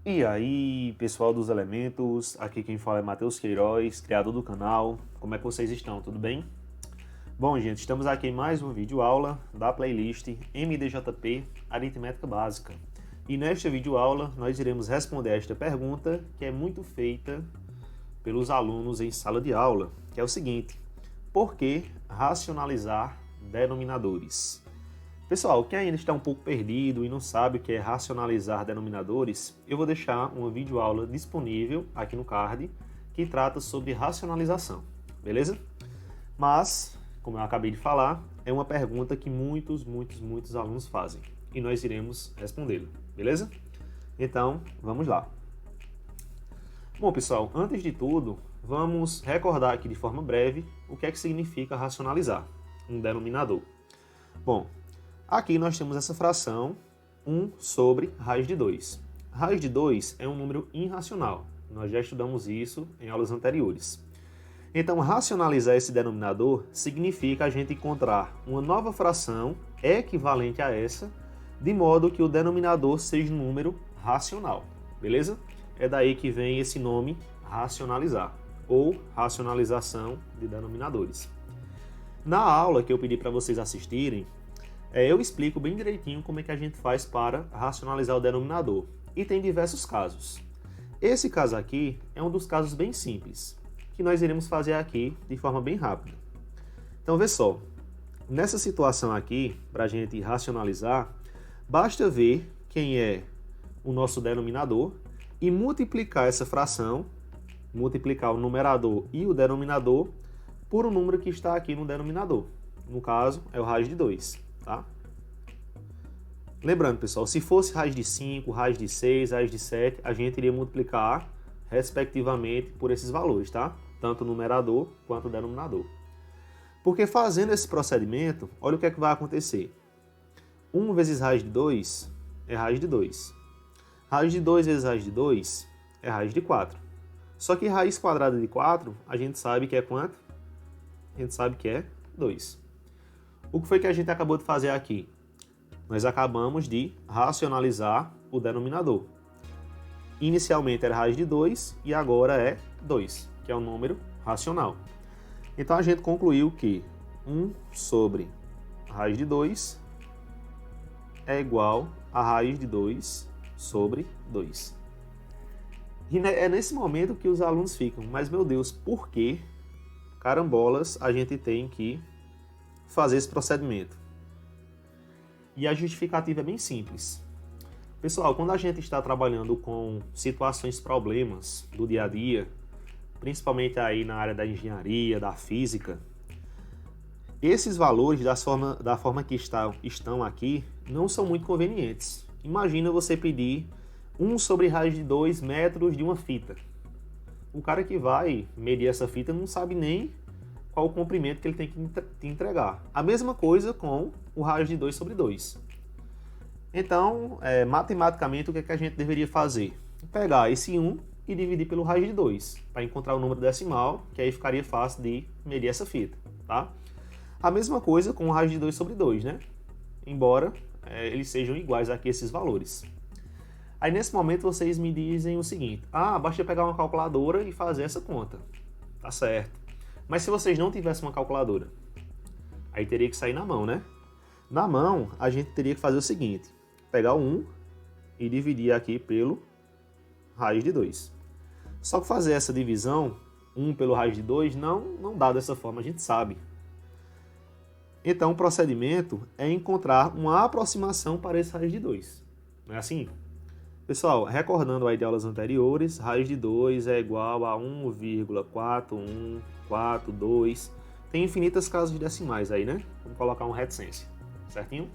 E aí, pessoal dos elementos, aqui quem fala é Matheus Queiroz, criador do canal. Como é que vocês estão? Tudo bem? Bom, gente, estamos aqui em mais uma videoaula da playlist MDJP Aritmética Básica. E nesta videoaula nós iremos responder esta pergunta que é muito feita pelos alunos em sala de aula, que é o seguinte: por que racionalizar denominadores? Pessoal, quem ainda está um pouco perdido e não sabe o que é racionalizar denominadores, eu vou deixar uma videoaula disponível aqui no card que trata sobre racionalização, beleza? Mas, como eu acabei de falar, é uma pergunta que muitos alunos fazem e nós iremos respondê-la, beleza? Então, vamos lá. Bom, pessoal, antes de tudo, vamos recordar aqui de forma breve o que é que significa racionalizar um denominador. Bom, aqui nós temos essa fração 1 sobre raiz de 2. Raiz de 2 é um número irracional. Nós já estudamos isso em aulas anteriores. Então, racionalizar esse denominador significa a gente encontrar uma nova fração equivalente a essa, de modo que o denominador seja um número racional. Beleza? É daí que vem esse nome racionalizar, ou racionalização de denominadores. Na aula que eu pedi para vocês assistirem, eu explico bem direitinho como é que a gente faz para racionalizar o denominador. E tem diversos casos. Esse caso aqui é um dos casos bem simples, que nós iremos fazer aqui de forma bem rápida. Então, vê só. Nessa situação aqui, para a gente racionalizar, basta ver quem é o nosso denominador e multiplicar essa fração, multiplicar o numerador e o denominador por um número que está aqui no denominador. No caso, é o raiz de 2. Tá? Lembrando, pessoal, se fosse raiz de 5, raiz de 6, raiz de 7, a gente iria multiplicar, respectivamente, por esses valores, tá? Tanto o numerador quanto o denominador. Porque fazendo esse procedimento, olha o que é que vai acontecer. 1 vezes raiz de 2 é raiz de 2. Raiz de 2 vezes raiz de 2 é raiz de 4. Só que raiz quadrada de 4, a gente sabe que é quanto? A gente sabe que é 2. O que foi que a gente acabou de fazer aqui? Nós acabamos de racionalizar o denominador. Inicialmente era raiz de 2 e agora é 2, que é um número racional. Então a gente concluiu que 1 sobre raiz de 2 é igual a raiz de 2 sobre 2. E é nesse momento que os alunos ficam: mas meu Deus, por que carambolas a gente tem que fazer esse procedimento? E a justificativa é bem simples. Pessoal, quando a gente está trabalhando com situações, problemas do dia a dia, principalmente aí na área da engenharia, da física, esses valores da forma que estão aqui não são muito convenientes. Imagina você pedir 1 sobre raiz de 2 metros de uma fita. O cara que vai medir essa fita não sabe nem qual o comprimento que ele tem que te entregar. A mesma coisa com o raiz de 2 sobre 2. Então, matematicamente, o que é que a gente deveria fazer? Pegar esse 1 e dividir pelo raiz de 2, para encontrar o número decimal, que aí ficaria fácil de medir essa fita. Tá? A mesma coisa com o raiz de 2 sobre 2, né? Embora eles sejam iguais aqui, esses valores. Aí, nesse momento, vocês me dizem o seguinte: basta pegar uma calculadora e fazer essa conta. Tá certo. Mas se vocês não tivessem uma calculadora, aí teria que sair na mão, né? Na mão, a gente teria que fazer o seguinte: pegar o 1 e dividir aqui pelo raiz de 2. Só que fazer essa divisão, 1 pelo raiz de 2, não dá dessa forma, a gente sabe. Então, o procedimento é encontrar uma aproximação para esse raiz de 2. Não é assim? Pessoal, recordando aí de aulas anteriores, raiz de 2 é igual a 1,4142. Tem infinitas casas decimais aí, né? Vamos colocar um reticência, certinho?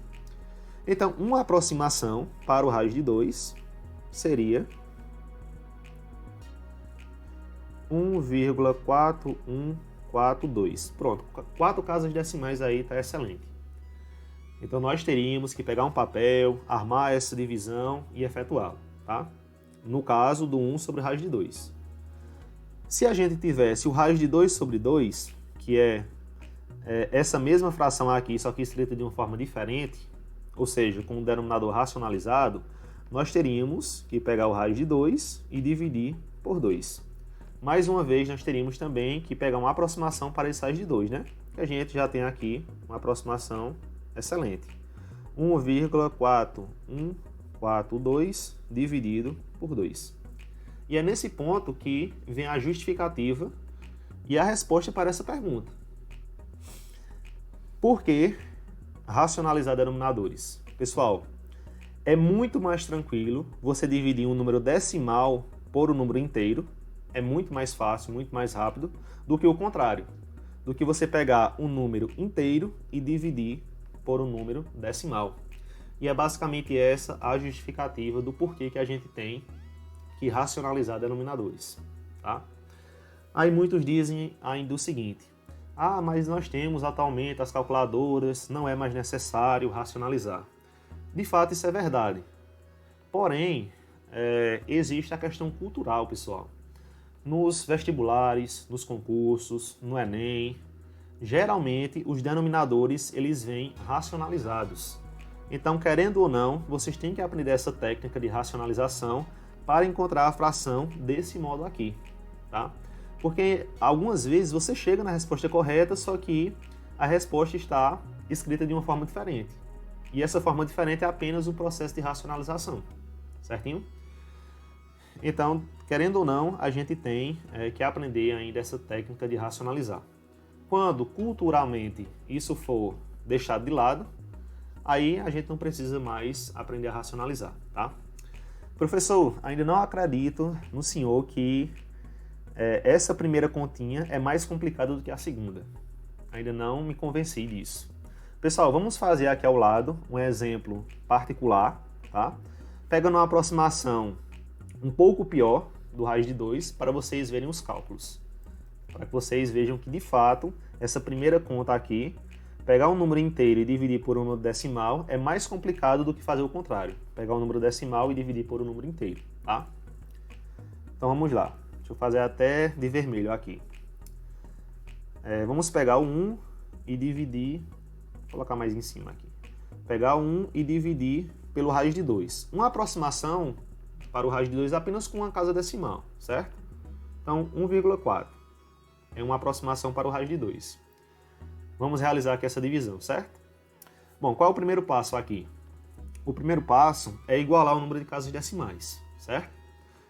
Então, uma aproximação para o raiz de 2 seria 1,4142. Pronto, 4 casas decimais aí, tá excelente. Então, nós teríamos que pegar um papel, armar essa divisão e efetuá-la, tá? No caso do 1 sobre raiz de 2. Se a gente tivesse o raiz de 2 sobre 2, que é essa mesma fração aqui, só que escrita de uma forma diferente, ou seja, com o denominador racionalizado, nós teríamos que pegar o raiz de 2 e dividir por 2. Mais uma vez, nós teríamos também que pegar uma aproximação para esse raiz de 2, né? Que a gente já tem aqui uma aproximação excelente. 1,4142 dividido por 2. E é nesse ponto que vem a justificativa e a resposta para essa pergunta. Por que racionalizar denominadores? Pessoal, é muito mais tranquilo você dividir um número decimal por um número inteiro. É muito mais fácil, muito mais rápido do que o contrário. Do que você pegar um número inteiro e dividir por um número decimal. E é basicamente essa a justificativa do porquê que a gente tem que racionalizar denominadores. Tá? Aí muitos dizem ainda o seguinte: ah, mas nós temos atualmente as calculadoras, não é mais necessário racionalizar. De fato, isso é verdade. Porém, existe a questão cultural, pessoal. Nos vestibulares, nos concursos, no Enem, geralmente os denominadores eles vêm racionalizados. Então, querendo ou não, vocês têm que aprender essa técnica de racionalização para encontrar a fração desse modo aqui, tá? Porque algumas vezes você chega na resposta correta, só que a resposta está escrita de uma forma diferente. E essa forma diferente é apenas o processo de racionalização, certinho? Então, querendo ou não, a gente tem que aprender ainda essa técnica de racionalizar. Quando culturalmente isso for deixado de lado, aí a gente não precisa mais aprender a racionalizar, tá? Professor, ainda não acredito no senhor que essa primeira continha é mais complicada do que a segunda. Ainda não me convenci disso. Pessoal, vamos fazer aqui ao lado um exemplo particular, tá? Pegando uma aproximação um pouco pior do raiz de 2 para vocês verem os cálculos. Para que vocês vejam que, de fato, essa primeira conta aqui, pegar um número inteiro e dividir por um número decimal é mais complicado do que fazer o contrário. Pegar um número decimal e dividir por um número inteiro, tá? Então vamos lá. Deixa eu fazer até de vermelho aqui. Vamos pegar o 1 e dividir... Vou colocar mais em cima aqui. Pegar o 1 e dividir pelo raiz de 2. Uma aproximação para o raiz de 2 apenas com uma casa decimal, certo? Então, 1,4 é uma aproximação para o raiz de 2. Vamos realizar aqui essa divisão, certo? Bom, qual é o primeiro passo aqui? O primeiro passo é igualar o número de casas decimais, certo?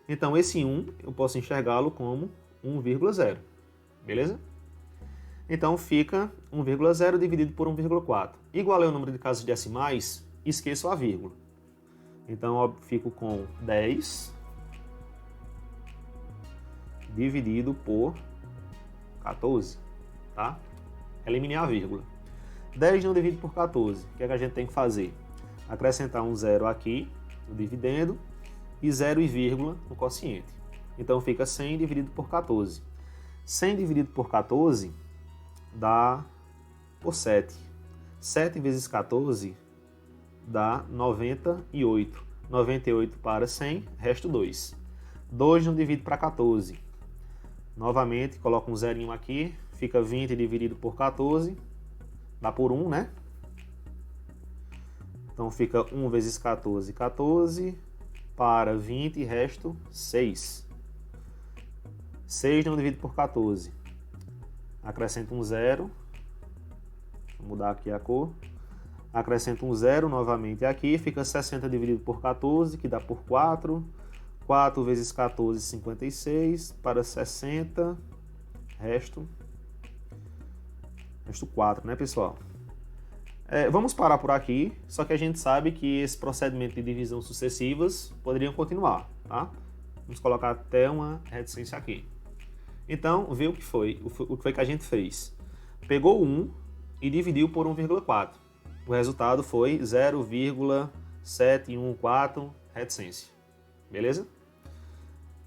Então, esse 1 eu posso enxergá-lo como 1,0, beleza? Então, fica 1,0 dividido por 1,4. Igualei o número de casas decimais, esqueço a vírgula. Então, eu fico com 10 dividido por 14, tá? Eliminei a vírgula. 10 não divide por 14. O que é que a gente tem que fazer? Acrescentar um zero aqui, no dividendo, e 0 e vírgula no quociente. Então, fica 100 dividido por 14. 100 dividido por 14 dá por 7. 7 vezes 14 dá 98. 98 para 100, resto 2. 2 não divide para 14. Novamente, coloco um zerinho aqui, fica 20 dividido por 14, dá por 1, né? Então fica 1 vezes 14, 14, para 20, resto 6. 6 não divide por 14. Acrescento um zero, vou mudar aqui a cor. Acrescento um zero novamente aqui, fica 60 dividido por 14, que dá por 4. 4 vezes 14, 56, para 60, resto 4, né, pessoal? Vamos parar por aqui, só que a gente sabe que esse procedimento de divisão sucessivas poderiam continuar, tá? Vamos colocar até uma reticência aqui. Então, vê o que foi que a gente fez. Pegou 1 e dividiu por 1,4. O resultado foi 0,714 reticência. Beleza?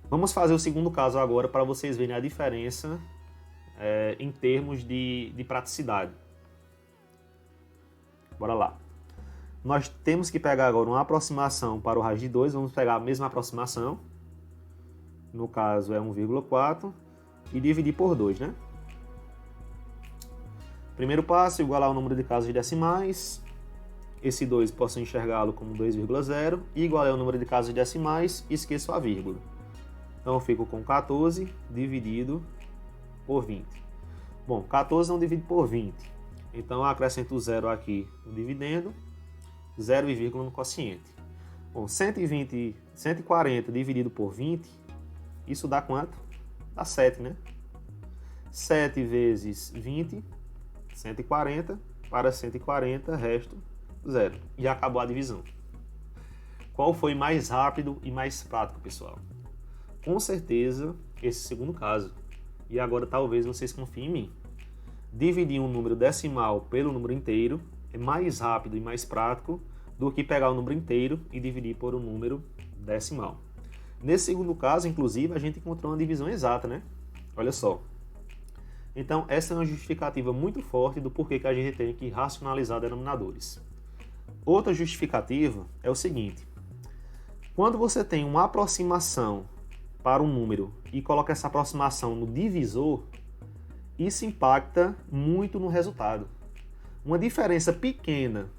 Vamos fazer o segundo caso agora para vocês verem a diferença em termos de praticidade. Bora lá. Nós temos que pegar agora uma aproximação para o raiz de 2. Vamos pegar a mesma aproximação. No caso é 1,4. E dividir por 2, né? Primeiro passo, igualar o número de casas decimais. esse 2 posso enxergá-lo como 2,0 e igual é o número de casas decimais, esqueço a vírgula. Então eu fico com 14 dividido por 20. Bom, 14 não divide por 20, então eu acrescento o 0 aqui no dividendo, 0 e vírgula no quociente. Bom, 140 dividido por 20, isso dá quanto? Dá 7, né? 7 vezes 20, 140, para 140, resto 0. E acabou a divisão. Qual foi mais rápido e mais prático, pessoal? Com certeza, esse segundo caso. E agora talvez vocês confiem em mim. Dividir um número decimal pelo número inteiro é mais rápido e mais prático do que pegar o número inteiro e dividir por um número decimal. Nesse segundo caso, inclusive, a gente encontrou uma divisão exata, né? Olha só. Então, essa é uma justificativa muito forte do porquê que a gente tem que racionalizar denominadores. Outra justificativa é o seguinte. Quando você tem uma aproximação para um número e coloca essa aproximação no divisor, isso impacta muito no resultado. Uma diferença pequena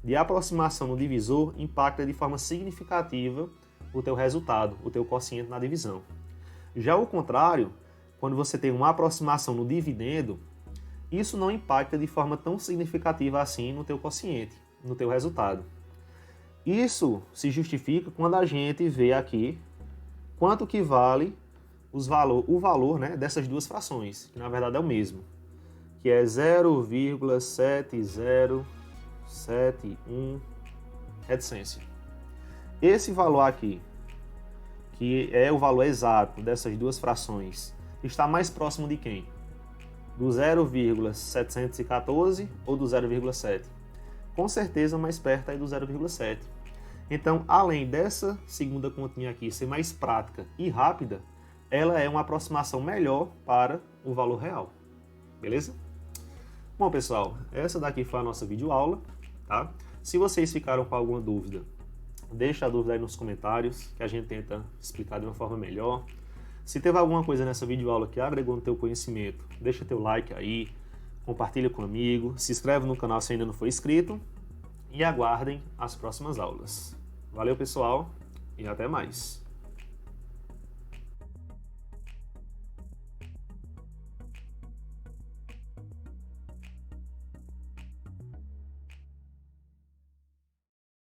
de aproximação no divisor impacta de forma significativa o teu resultado, o teu quociente na divisão. Já o contrário, quando você tem uma aproximação no dividendo, isso não impacta de forma tão significativa assim no teu quociente, no teu resultado. Isso se justifica quando a gente vê aqui quanto que vale o valor, né, dessas duas frações, que na verdade é o mesmo, que é 0,7071 reticência. Esse valor aqui, que é o valor exato dessas duas frações, está mais próximo de quem? Do 0,714 ou do 0,7? Com certeza mais perto aí do 0,7. Então, além dessa segunda continha aqui ser mais prática e rápida, ela é uma aproximação melhor para o valor real. Beleza? Bom, pessoal, essa daqui foi a nossa videoaula, tá? Se vocês ficaram com alguma dúvida, deixa a dúvida aí nos comentários, que a gente tenta explicar de uma forma melhor. Se teve alguma coisa nessa videoaula que agregou no teu conhecimento, deixa teu like aí, compartilha com um amigo, se inscreve no canal se ainda não for inscrito e aguardem as próximas aulas. Valeu, pessoal, e até mais!